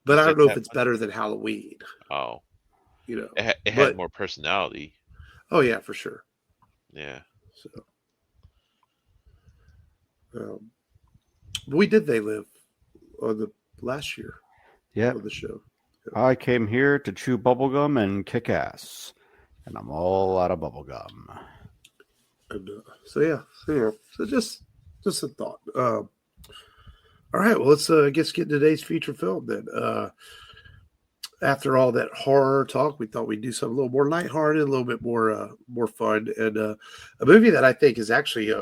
But I don't Like know if that it's one? better than Halloween. Oh, It it But- had more personality. Oh yeah, for sure. Yeah. So, but we did They Live on the last year Yeah. of the show. I came here to chew bubblegum and kick ass. And I'm all out of bubblegum. And so just a thought. All right, well, let's I guess get into today's feature film then. After all that horror talk, we thought we'd do something a little more lighthearted, a little bit more fun, and a movie that I think is actually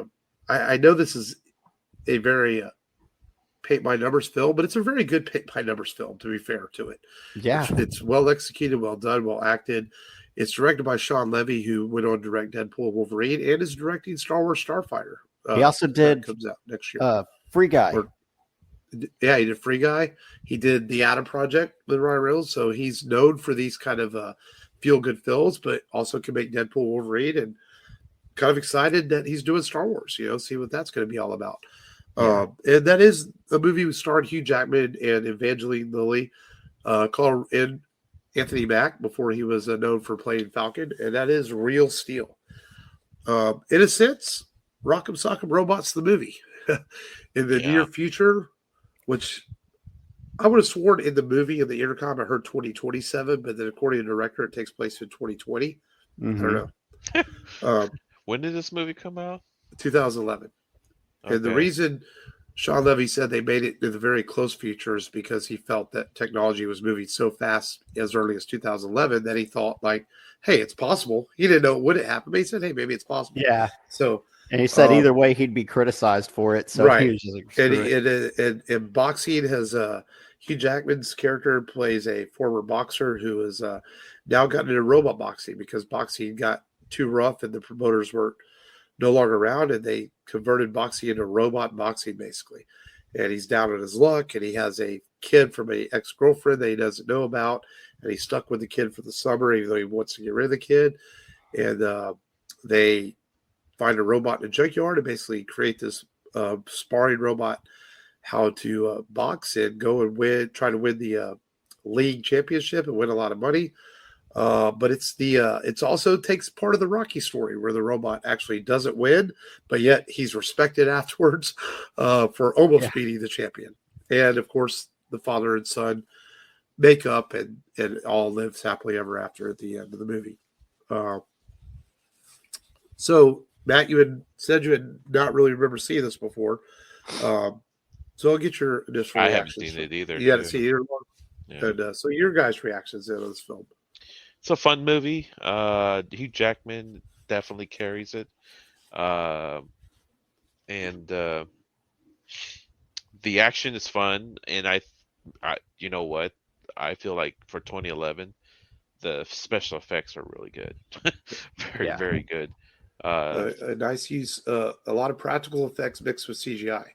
I know this is a very paint by numbers film, but it's a very good paint by numbers film. To be fair to it, Yeah. it's well executed, well done, well acted. It's directed by Sean Levy, who went on to direct Deadpool and Wolverine, and is directing Star Wars Starfighter. He also that did comes out next year. Free Guy. Yeah, he did Free Guy. He did The Adam Project with Ryan Reynolds, so he's known for these kind of feel-good films, but also can make Deadpool, Wolverine, and kind of excited that he's doing Star Wars. See what that's going to be all about. Yeah. And that is a movie that starred Hugh Jackman and Evangeline Lilly, and Anthony Mack before he was known for playing Falcon, and that is Real Steel. In a sense, Rock'em Sock'em Robots the movie in the near future, which I would have sworn in the movie in the intercom I heard 2027, but then according to the director, it takes place in 2020. Mhm. I don't know. When did this movie come out? 2011. And the Okay. reason Sean Levy said they made it in the very close future is because he felt that technology was moving so fast as early as 2011 that he thought hey, it's possible. He didn't know it wouldn't happen, but he said, hey, maybe it's possible. Yeah. So, And he said either way he'd be criticized for it. So Right. he was just like, screw it. and boxing has Hugh Jackman's character plays a former boxer who has now gotten into robot boxing because boxing got too rough and the promoters were no longer around, and they converted boxing into robot boxing basically. And he's down on his luck, and he has a kid from an ex-girlfriend that he doesn't know about, and he's stuck with the kid for the summer, even though he wants to get rid of the kid. And they find a robot in a junkyard and basically create this sparring robot how to box and go and try to win the league championship and win a lot of money. But it's also takes part of the Rocky story where the robot actually doesn't win, but yet he's respected afterwards for almost beating the champion. And of course, the father and son make up and all lives happily ever after at the end of the movie. So Matt, you had said you had not really remember seeing this before. So I'll get your initial I haven't reactions. seen it either. You hadn't seen either one? Yeah. And so your guys' reactions to this film. It's a fun movie. Hugh Jackman definitely carries it. And the action is fun. And I you know what? I feel like for 2011, the special effects are really good. Very, Yeah. very good. A nice use, a lot of practical effects mixed with CGI.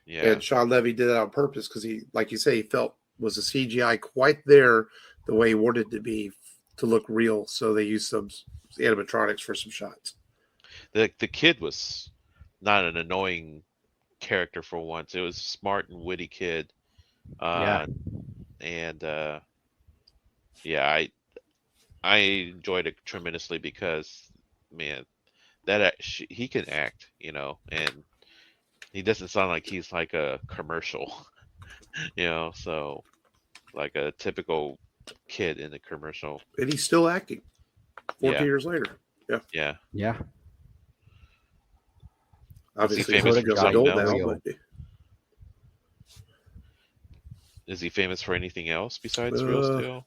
Yeah. And Sean Levy did that on purpose because he, like you say, he felt was the CGI quite there the way he wanted it to be to look real. So they used some animatronics for some shots. The kid was not an annoying character for once. It was a smart and witty kid. Yeah. And yeah, I enjoyed it tremendously because, man, he can act, and he doesn't sound like he's like a commercial, so like a typical kid in a commercial. And he's still acting 14 Yeah. years later. Yeah. Yeah. Yeah. Obviously, famous he's for an something adult else? now. But, Is he famous for anything else besides Real Steel?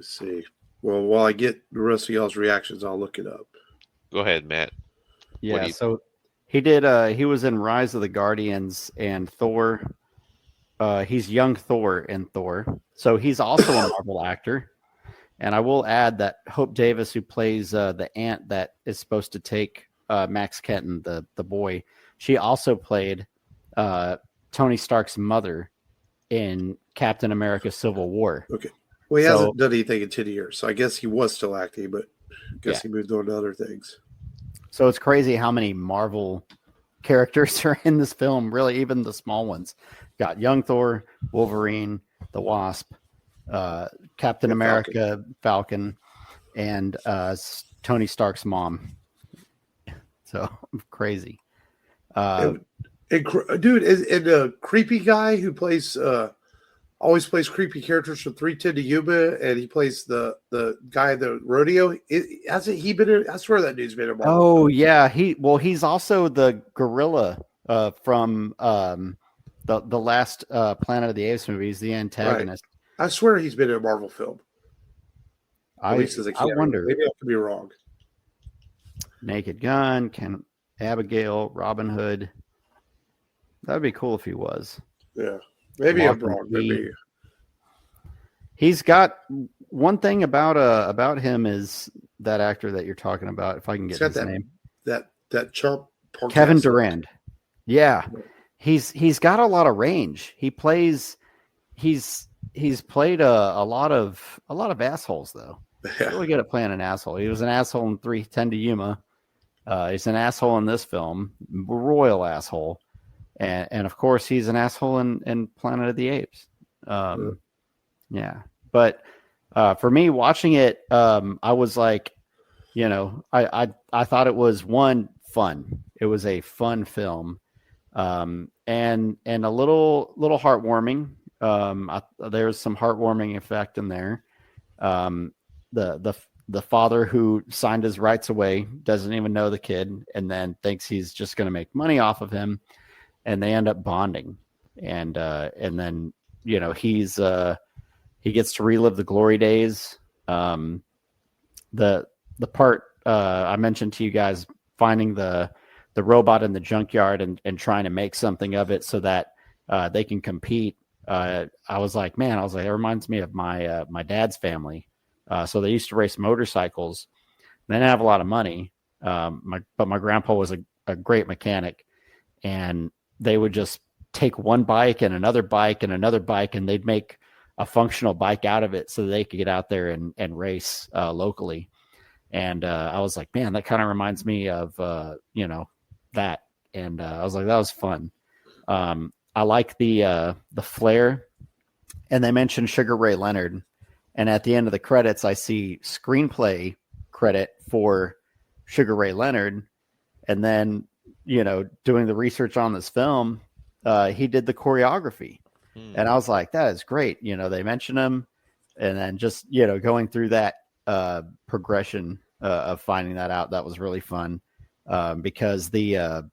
let's see. Well, while I get the rest of y'all's reactions, I'll look it up. Go ahead, Matt. Yeah. So he did. He was in Rise of the Guardians and Thor. He's young Thor in Thor. So he's also a Marvel actor. And I will add that Hope Davis, who plays the aunt that is supposed to take Max Kenton, the boy, she also played Tony Stark's mother in Captain America: Civil War. Okay. Well, he hasn't done anything in 10 years, so I guess he was still acting, but I guess he moved on to other things. So it's crazy how many Marvel characters are in this film, really, even the small ones. Got young Thor, Wolverine, the Wasp, Captain America, Falcon, and Tony Stark's mom. So crazy. Dude, and a creepy guy who plays always plays creepy characters from 310 to Yuma, and he plays the guy at the rodeo. Hasn't he been in? I swear that dude's been in Marvel. Oh yeah, he's also the gorilla from the last Planet of the Apes movie. He's the antagonist. Right. I swear he's been in a Marvel film. At least as a I kid. wonder. Maybe I could be wrong. Naked Gun, Abigail, Robin Hood. That'd be cool if he was. Yeah. Maybe I'm wrong. Maybe. He's got one thing about him is that actor that you're talking about. If I can get his name, that chump, Kevin Durand. Yeah, he's got a lot of range. He's played a lot of assholes though. Yeah. Really good at playing an asshole. He was an asshole in 310 to Yuma. He's an asshole in this film, royal asshole. And of course, he's an asshole in Planet of the Apes. Yeah. But for me, watching it, I was like, I thought it was fun. It was a fun film, and a little heartwarming. There's some heartwarming effect in there. The father who signed his rights away doesn't even know the kid, and then thinks he's just going to make money off of him. And they end up bonding, and then he gets to relive the glory days. The part I mentioned to you guys, finding the robot in the junkyard and trying to make something of it so that they can compete. I was like, it reminds me of my dad's family. So they used to race motorcycles. They didn't have a lot of money, but my grandpa was a great mechanic, and they would just take one bike and another bike and another bike, and they'd make a functional bike out of it so they could get out there and race locally. And I was like, man, that kind of reminds me of, that. And I was like, that was fun. I like the flair. And they mentioned Sugar Ray Leonard. And at the end of the credits, I see screenplay credit for Sugar Ray Leonard. And then, doing the research on this film, he did the choreography. And I was like, that is great. They mention him, and then just, going through that progression of finding that out, that was really fun. Because the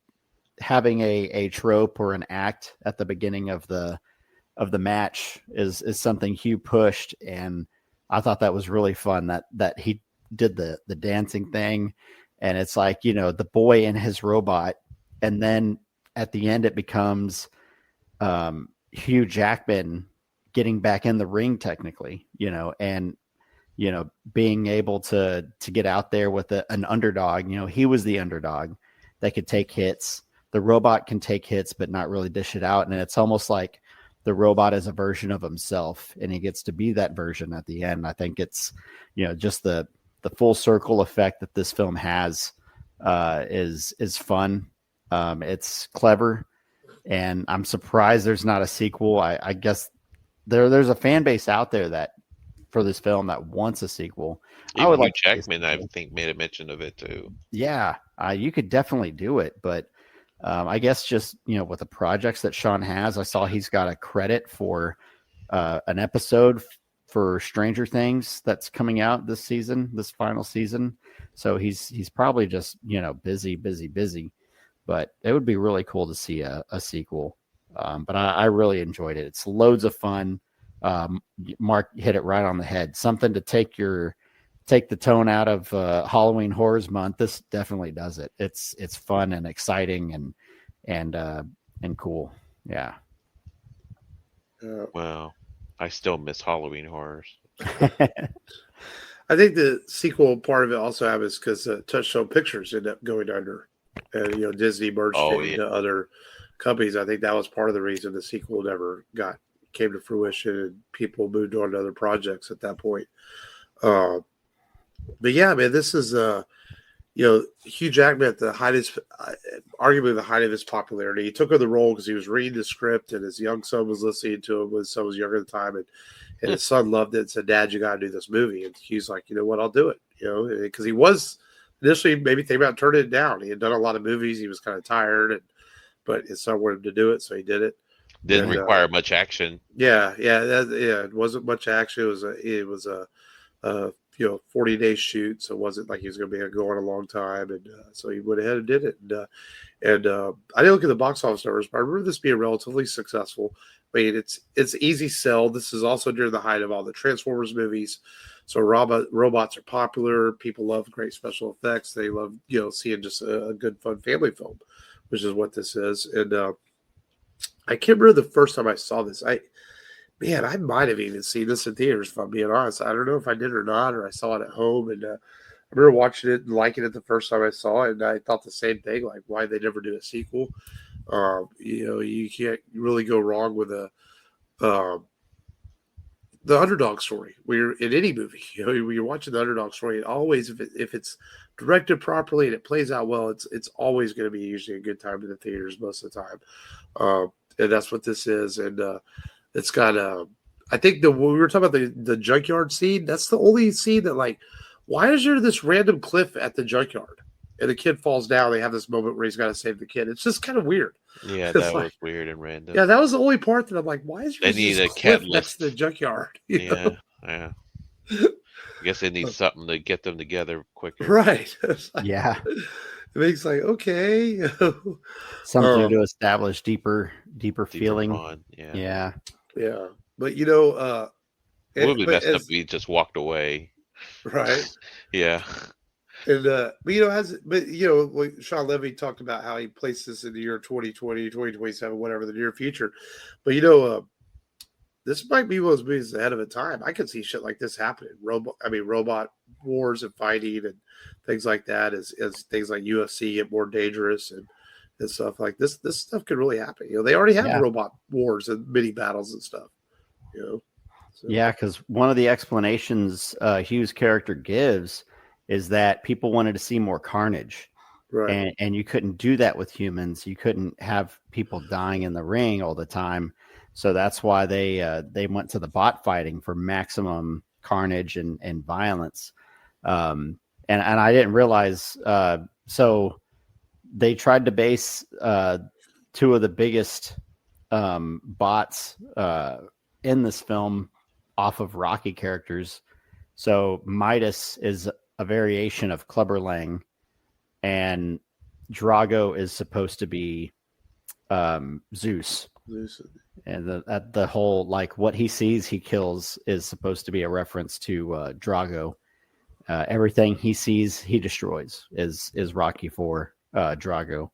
having a trope or an act at the beginning of the match is something Hugh pushed, and I thought that was really fun that he did the dancing thing. And it's like, the boy and his robot. And then at the end, it becomes Hugh Jackman getting back in the ring technically, and being able to get out there with an underdog. He was the underdog that could take hits. The robot can take hits, but not really dish it out. And it's almost like the robot is a version of himself, and he gets to be that version at the end. I think it's, just the full circle effect that this film has is fun. It's clever, and I'm surprised there's not a sequel. I guess there's a fan base out there that for this film that wants a sequel. Even I would Hugh like Jackman, I think, made a mention of it too. Yeah, you could definitely do it, but I guess just with the projects that Sean has, I saw he's got a credit for an episode for Stranger Things that's coming out this final season. So he's probably just busy. But it would be really cool to see a sequel. But I really enjoyed it. It's loads of fun. Mark hit it right on the head. Something to take the tone out of Halloween Horrors Month. This definitely does it. It's fun and exciting and cool. Yeah. Wow. I still miss Halloween Horrors. I think the sequel part of it also happens because Touchstone Pictures ended up going under, and Disney merged into other companies. I think that was part of the reason the sequel never came to fruition, and people moved on to other projects at that point. But yeah, man, this is Hugh Jackman at the height of arguably the height of his popularity. He took on the role because he was reading the script, and his young son was listening to him when his son was younger at the time, and his son loved it and said, "Dad, you got to do this movie." And Hugh's like, "You know what? I'll do it." Because he was initially maybe thinking about turning it down. He had done a lot of movies. He was kind of tired, but his son wanted to do it, so he did it. Didn't require much action. Yeah. It wasn't much action. It was a 40-day shoot, so it wasn't like he was going to be going a long time, and so he went ahead and did it. And I didn't look at the box office numbers, but I remember this being relatively successful. I mean, it's easy sell. This is also during the height of all the Transformers movies, so robots are popular. People love great special effects. They love seeing just a good fun family film, which is what this is. And I can't remember the first time I saw this. I might have even seen this in theaters, if I'm being honest. I don't know if I did or not, or I saw it at home. And I remember watching it and liking it the first time I saw it. And I thought the same thing, like, why they never do a sequel. You can't really go wrong with the underdog story. We're in any movie, when you're watching the underdog story, it always, if it's directed properly and it plays out well, it's always going to be usually a good time in the theaters most of the time. And that's what this is. And, it's got I think when we were talking about the junkyard scene, that's the only scene that, like, why is there this random cliff at the junkyard and the kid falls down? They have this moment where he's got to save the kid. It's just kind of weird. Yeah, that was weird and random. Yeah, that was the only part that I'm like, why is there this a cliff next to the junkyard? Yeah. I guess they need something to get them together quicker. Right. Yeah. It makes like, okay. Something to establish deeper feeling. Bond. Yeah. Yeah. But it would be messed up if he just walked away. Right. Yeah. And like Sean Levy talked about how he placed this in the year 2020, 2027, whatever, the near future. But this might be one of those movies ahead of a time. I could see shit like this happening. Robot wars and fighting and things like that as things like UFC get more dangerous and stuff like this. This stuff could really happen. They already have robot wars and mini battles and stuff. So. Yeah, because one of the explanations Hugh's character gives is that people wanted to see more carnage. Right. And you couldn't do that with humans. You couldn't have people dying in the ring all the time. So that's why they went to the bot fighting for maximum carnage and violence. And I didn't realize. So they tried to base two of the biggest bots in this film off of Rocky characters. So Midas is a variation of Clubber Lang, and Drago is supposed to be Zeus. And the whole, like, what he sees, he kills is supposed to be a reference to Drago. Everything he sees, he destroys is Rocky for Drago.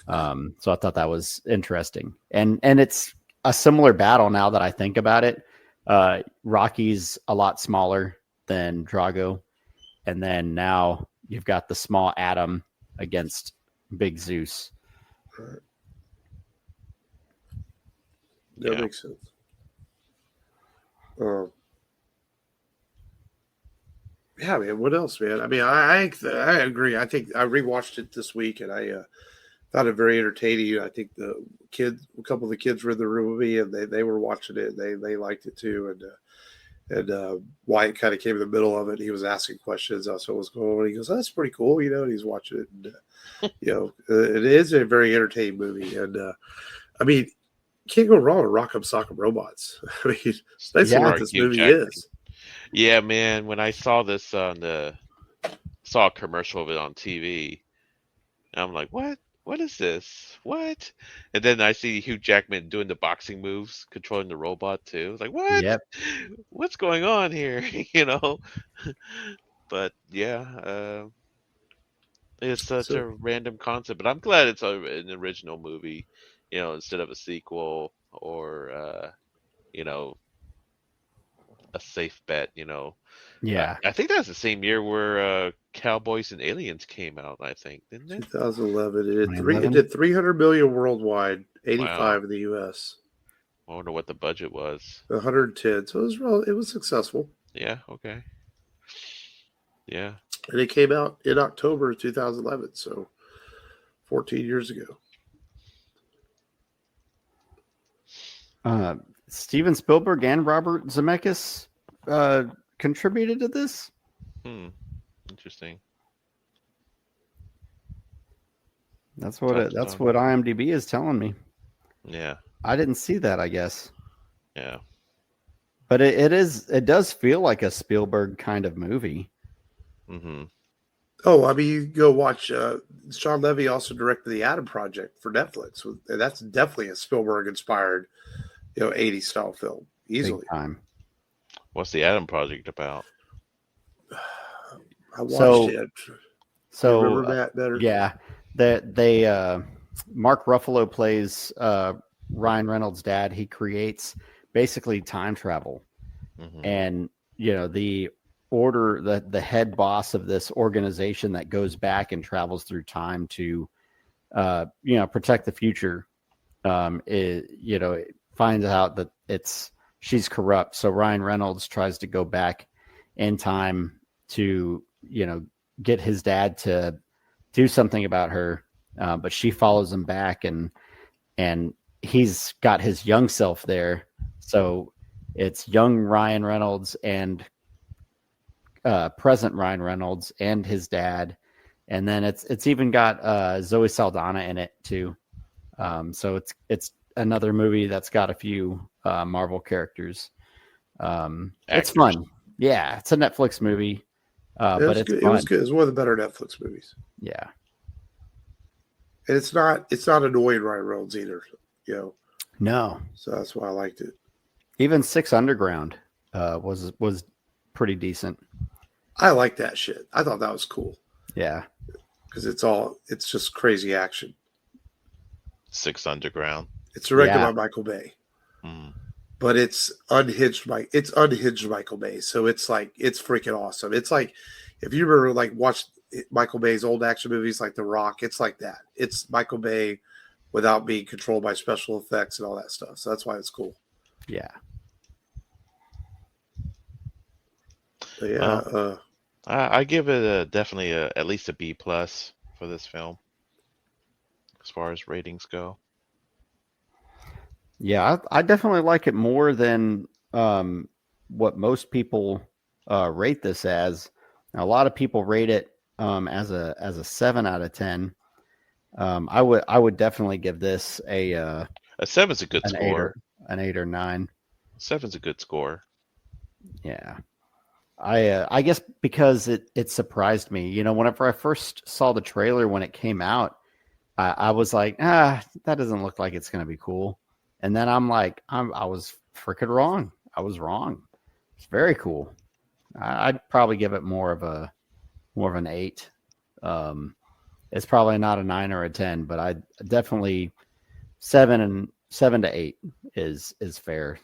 So I thought that was interesting. And it's a similar battle now that I think about it. Rocky's a lot smaller than Drago, and then now you've got the small atom against Big Zeus. Right. That makes sense. Yeah, man. What else, man? I mean, I agree. I think I rewatched it this week, and I found it very entertaining. I think a couple of the kids were in the room with me, and they were watching it. And they liked it too, and Wyatt kind of came in the middle of it. He was asking questions. That's what was going on. He goes, "Oh, that's pretty cool," and he's watching it. And, it is a very entertaining movie, and I mean, can't go wrong with Rock'em Sock'em Robots. I mean, that's basically what this movie is. Yeah, man. When I saw this saw a commercial of it on TV, and I'm like, what? What is this? What? And then I see Hugh Jackman doing the boxing moves, controlling the robot too. Like, what? Yep. What's going on here? But yeah, it's such a random concept. But I'm glad it's an original movie, instead of a sequel or a safe bet. Yeah. I think that's the same year where Cowboys and Aliens came out. I think, didn't it? 2011. It did 300 million worldwide, 85 in the U.S. I wonder what the budget was. 110. So it was successful. Yeah. Okay. Yeah. And it came out in October of 2011. So 14 years ago. Steven Spielberg and Robert Zemeckis contributed to this. Interesting. That's what IMDb is telling me. Yeah. I didn't see that, I guess. Yeah. But it does feel like a Spielberg kind of movie. Mm-hmm. Oh, I mean, you go watch. Sean Levy also directed the Adam Project for Netflix. And that's definitely a Spielberg-inspired, 80s style film, easily. Big time. What's the Adam Project about? I watched it. So remember that better? Yeah, they Mark Ruffalo plays Ryan Reynolds' dad. He creates basically time travel, and the head boss of this organization that goes back and travels through time to protect the future. It finds out that she's corrupt. So Ryan Reynolds tries to go back in time to, get his dad to do something about her. But she follows him back and he's got his young self there. So it's young Ryan Reynolds and present Ryan Reynolds and his dad. And then it's even got Zoe Saldana in it too. So it's another movie that's got a few Marvel characters. It's fun. Yeah, it's a Netflix movie. But it's good. It was good. It's one of the better Netflix movies. Yeah. And it's not annoying Ryan Reynolds either, No. So that's why I liked it. Even Six Underground was pretty decent. I like that shit. I thought that was cool. Yeah. Because it's just crazy action. Six Underground. It's directed by Michael Bay. But it's unhinged Michael Bay. So it's freaking awesome. It's like if you ever watched Michael Bay's old action movies like The Rock, it's like that. It's Michael Bay without being controlled by special effects and all that stuff. So that's why it's cool. Yeah. But yeah. I give it definitely at least a B+ for this film as far as ratings go. Yeah, I definitely like it more than what most people rate this as. Now, a lot of people rate it as a 7 out of 10. I would definitely give this a 7's a good score. An 8 or 9. 7's a good score. Yeah. I guess because it surprised me. Whenever I first saw the trailer when it came out, I was like, that doesn't look like it's going to be cool. And then I'm like, I was freaking wrong. I was wrong. It's very cool. I'd probably give it more of an 8. It's probably not a 9 or a 10, but I definitely 7 to 8 is fair.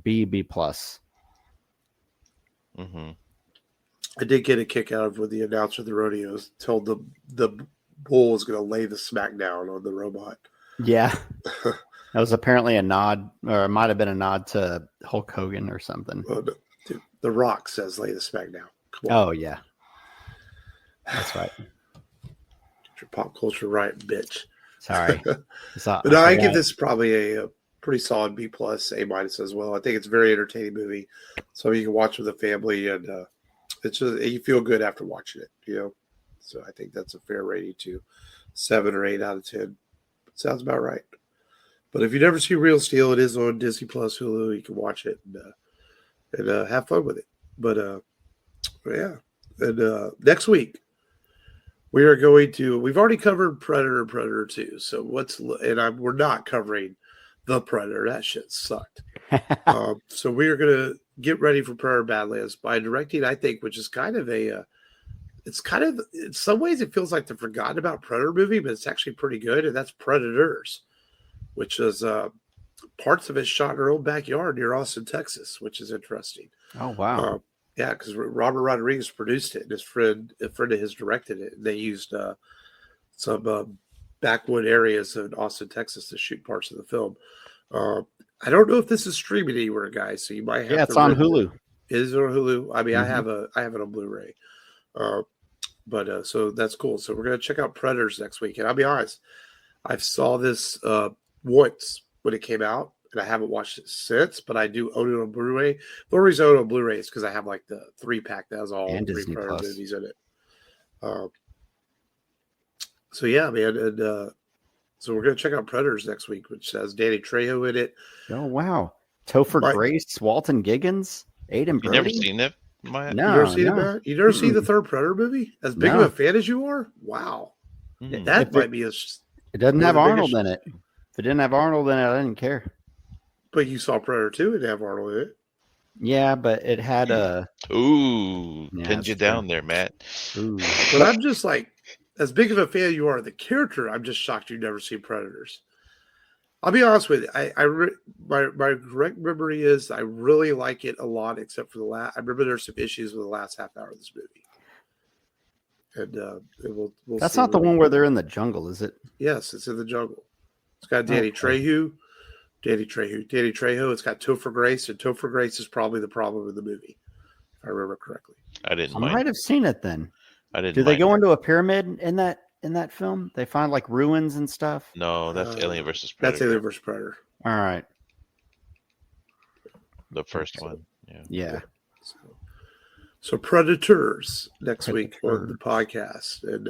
B+. I did get a kick out of when the announcer of the rodeos told the bull was going to lay the smack down on the robot. Yeah. That was apparently a nod, or it might have been a nod to Hulk Hogan or something. Well, dude, The Rock says lay the smack down. Come on. Oh, yeah. That's right. Get your pop culture right, bitch. Sorry. But no, I give this probably a pretty solid B+, A- as well. I think it's a very entertaining movie. So you can watch with the family, and it's just, you feel good after watching it, you know. So I think that's a fair rating too. 7 or 8 out of 10. Sounds about right. But if you never see Real Steel, it is on Disney Plus Hulu. You can watch it and have fun with it. But yeah. And next week we are going to. We've already covered Predator and Predator 2. So we're not covering The Predator. That shit sucked. So we are going to get ready for Predator Badlands by directing, I think, which is kind of it's kind of, in some ways, it feels like the forgotten about Predator movie, but it's actually pretty good. And that's Predators, which is parts of it shot in our own backyard near Austin, Texas, which is interesting. Oh, wow. Yeah, because Robert Rodriguez produced it, and a friend of his directed it. And they used some backwood areas in Austin, Texas to shoot parts of the film. I don't know if this is streaming anywhere, guys, so you might have to. Yeah, it's on Hulu. Is it on Hulu? I mean, Mhm. I have it on Blu-ray. But so that's cool. So we're going to check out Predators next week. And I'll be honest, I saw this once when it came out, and I haven't watched it since, but I do own it on Blu-ray. The only reason I own it on Blu-ray is because I have like the 3-pack that has all And 3 Disney Predator Plus. movies in it. So yeah, man. And so we're going to check out Predators next week, which has Danny Trejo in it. Oh, wow. Topher Grace, Walton Giggins, Aiden Brody. You never seen that? No, You never seen it, Matt? You never seen the Mm-mm. third Predator movie? As big of a fan as you are? Wow. Mm. That If might be a. It doesn't one have of the Arnold biggest- in it. If it didn't have Arnold in it, I didn't care. But you saw Predator 2 and have Arnold in it. Yeah, but it had a. Ooh, Yeah, pinned you that's true. down there, Matt. Ooh. But I'm just like, as big of a fan you are of the character, I'm just shocked you've never seen Predators. I'll be honest with you. My correct memory is I really like it a lot, except for the last. I remember there's some issues with the last half hour of this movie. And we'll That's see not the what- one where they're in the jungle, is it? Yes, it's in the jungle. It's got Danny Trejo. Danny Trejo. It's got Topher Grace, and Topher Grace is probably the problem with the movie, if I remember correctly. I didn't I mind. might have seen it then. I didn't. Do they mind go it. into a pyramid in that film? They find like ruins and stuff. No, that's Alien versus Predator. That's Alien versus Predator. All right. The first one. Yeah. Yeah. So Predators next week on the podcast. And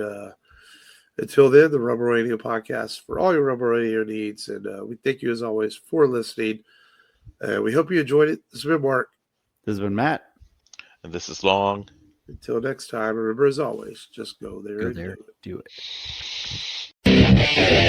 until then, the Rubber Radio podcast for all your Rubber Radio needs. And we thank you, as always, for listening. We hope you enjoyed it. This has been Mark. This has been Matt. And this is Long. Until next time, remember, as always, just go there Go and there. do it. Do it.